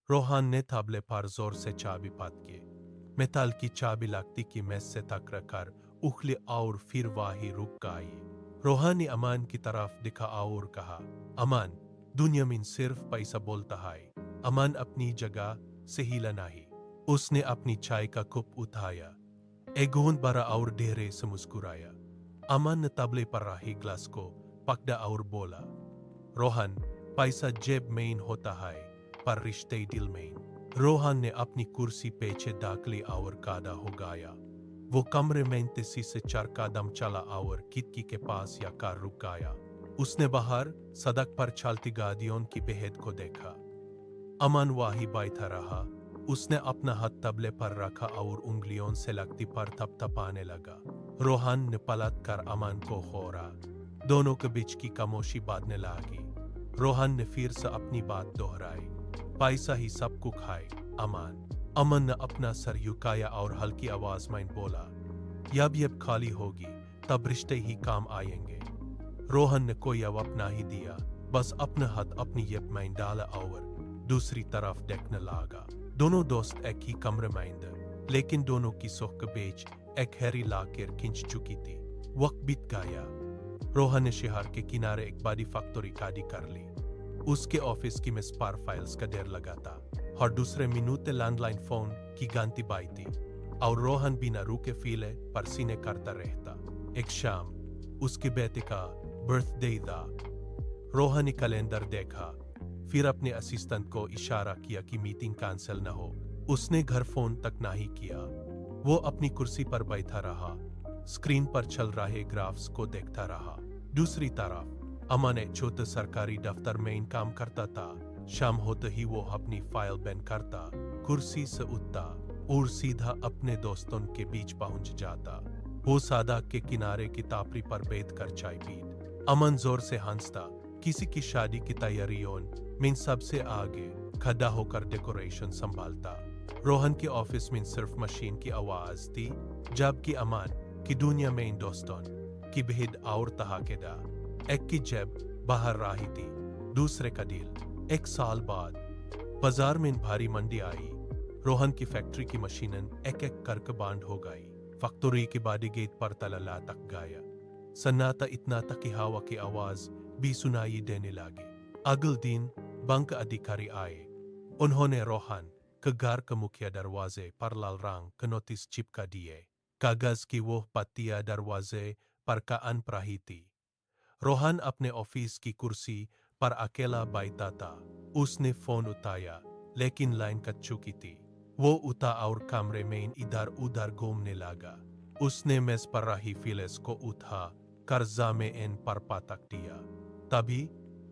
रोहन ने तबले पर जोर से चाबी पटकी। मेटल की चाबी लगती की मेज से टकरा कर उखली और फिर वही रुक गई। रोहन ने अमान की तरफ दिखा और कहा, अमान, दुनिया में सिर्फ पैसा बोलता है। अमान अपनी जगह से हिला नहीं। उसने अपनी चाय का कप उठाया, एक घूंट भरा और धीरे से मुस्कुराया। अमान ने तबले पर रही ग्लास को पकड़ा और बोला, रोहन, पैसा जेब में होता है पर रिश्ते दिल में। रोहन ने अपनी कुर्सी पीछे डाकली और कादा हो गया। वो कमरे में तेजी से 4 कदम चला और खिड़की के पास जाकर रुक गया। उसने बाहर सड़क पर चलती गाड़ियों की बेहद को देखा। अमन वही बैठा रहा। उसने अपना हाथ तबले पर रखा और उंगलियों से लगती पर थपथपाने लगा। रोहन ने पलट कर अमन को होरा। दोनों के बीच की खामोशी बांधने लगी। रोहन ने फिर से अपनी बात दोहराई, पैसा ही सब कुछ है अमन। अमन ने अपना सर झुकाया और हल्की आवाज में बोला, जब खाली होगी तब रिश्ते ही काम आएंगे। रोहन ने कोई जवाब नहीं दिया, बस अपना हाथ अपनी जेब में डाला और दूसरी तरफ देखने लगा। दोनों दोस्त एक ही कमरे में थे, लेकिन दोनों की सोख के बीच एक हैरी लाकर खिंच चुकी थी। वक्त बीत गया। रोहन ने शहर के किनारे एक बड़ी फैक्ट्री खाली कर ली। उसके ऑफिस की मेज पर फाइल्स का ढेर लगा था। हर दूसरे मिनट लैंडलाइन फोन की घंटी बजती और रोहन बिना रुके फीले पर सीने करता रहता। एक शाम उसके बेटे का बर्थडे था। रोहन ने कैलेंडर देखा, फिर अपने असिस्टेंट को इशारा किया कि मीटिंग कैंसिल न हो। उसने घर फोन तक नहीं किया। वो अपनी कुर्सी पर बैठा रहा, स्क्रीन पर चल रहे ग्राफ्स को देखता रहा। दूसरी तरफ अमन एक छोटे सरकारी दफ्तर में काम करता था। शाम होते ही वो अपनी फाइल बंद करता, कुर्सी से उठता और सीधा अपने दोस्तों के बीच पहुंच जाता। वो सड़क के किनारे की टापरी पर बैठकर चाय पीत। अमन जोर से हंसता, किसी की शादी की तैयारियों में सबसे आगे खड़ा होकर डेकोरेशन संभालता। रोहन के ऑफिस में सिर्फ मशीन की आवाज थी, जबकि अमन की दुनिया में दोस्तों की भीड़ और तहकेदार। एक की जेब बाहर रही थी, दूसरे का दिल। 1 साल बाद बाजार में भारी मंदी आई। रोहन की फैक्ट्री की मशीनें एक एक करके बंद हो गई। फैक्ट्री के बड़े गेट पर ताला लटक गया। सन्नाटा इतना तक कि हवा की आवाज भी सुनाई देने लगी। अगले दिन बैंक अधिकारी आए। उन्होंने रोहन के घर के मुख्य दरवाजे पर लाल रंग के नोटिस चिपका दिए। कागज की वो पत्तियां दरवाजे पर कान रही थी। रोहन अपने ऑफिस की कुर्सी पर अकेला बैठा था। उसने फोन उठाया, लेकिन लाइन कट चुकी थी। वो उठा और कमरे में इधर उधर घूमने लगा। उसने मेज पर रही फिलेस को उठा कर ज़मीन पर पटक दिया। तभी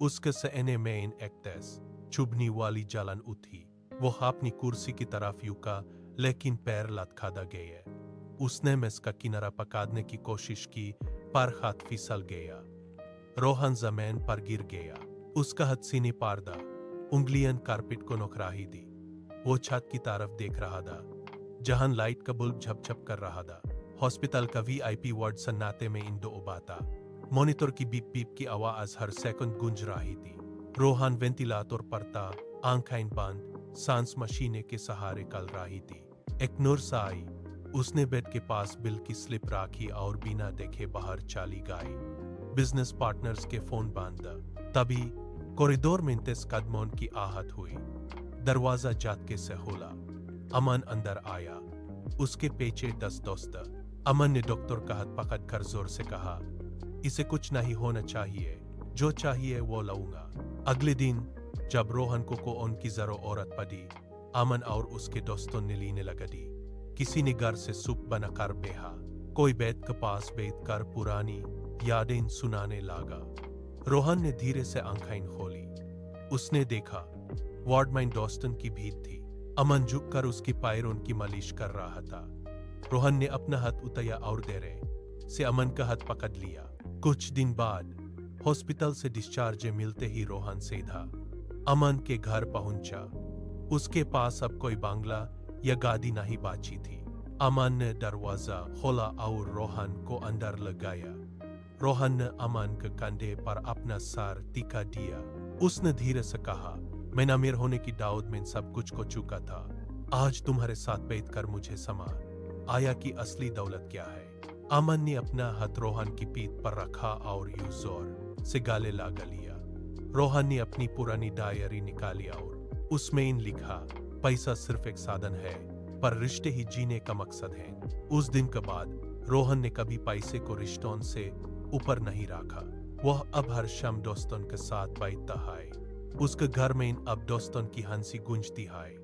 उसके सीने में एक तेज चुभने वाली जलन उठी। वो अपनी कुर्सी की तरफ झुका, लेकिन पैर लटका गए। उसने मेज का किनारा पकड़ने की कोशिश की, पर हाथ फिसल गया। रोहन जमीन पर गिर गया। उसका हाथ सीने पर था, उंगलियां कारपेट को नोक रही थी। वो छत की तरफ देख रहा था, जहां लाइट का बल्ब झपझप कर रहा था। हॉस्पिटल का VIP वार्ड सन्नाटे में इंदो उबा था। मॉनिटर की बीप बीप की आवाज हर सेकंड गूंज रही थी। रोहन वेंटिलेटर पर था, आंखें बंद, सांस मशीने के सहारे कल रही थी। एक नर्स आई। उसने बेड के पास बिल की स्लिप रखी और बिना देखे बाहर चली गई। बिजनेस पार्टनर्स के फोन बंद। तभी कॉरिडोर में तेज कदमों की आहट हुई। दरवाजा झटके से खुला। अमन अंदर आया। उसके पीछे 10 दोस्त। अमन ने डॉक्टर का हाथ पकड़कर जोर से कहा, इसे कुछ नहीं होना चाहिए, जो चाहिए वो लाऊंगा। अगले दिन जब रोहन को उनकी जरूरत पड़ी, अमन और उसके दोस्तों ने लेने लगा दी। किसी ने घर से सूप बनाकर बेहा, कोई बेड के पास बैठकर पुरानी यादें सुनाने लगा। रोहन ने धीरे से आंखें खोली। उसने देखा वार्ड में दोस्तों की भीड़ थी। अमन झुककर उसकी पैरों की मालिश कर रहा था। रोहन ने अपना हाथ उठाया और देरे से अमन का हाथ पकड़ लिया। कुछ दिन बाद हॉस्पिटल से डिस्चार्ज मिलते ही रोहन सीधा अमन के घर पहुंचा। उसके पास अब कोई बांग्ला या गाड़ी नहीं बाची थी। अमन ने दरवाजा खोला और रोहन को अंदर लगाया। रोहन ने अमन के कंधे पर अपना सर टिका दिया। उसने धीरे से कहा, मैंने अमीर होने की दाऊद में इन सब कुछ को चुका था। आज तुम्हारे साथ बैठकर मुझे समा आया कि असली दौलत क्या है। अमन ने अपना हाथ रोहन की पीठ पर रखा और यूं जोर से गाले लगा लिया। रोहन ने अपनी पुरानी डायरी निकाली और उसमें इन लिखा, पैसा सिर्फ एक साधन है, पर रिश्ते ही जीने का मकसद है। उस दिन के बाद रोहन ने कभी पैसे को रिश्तों से ऊपर नहीं रखा। वह अब हर शाम दोस्तों के साथ बैठता है। उसके घर में इन अब दोस्तों की हंसी गूंजती है।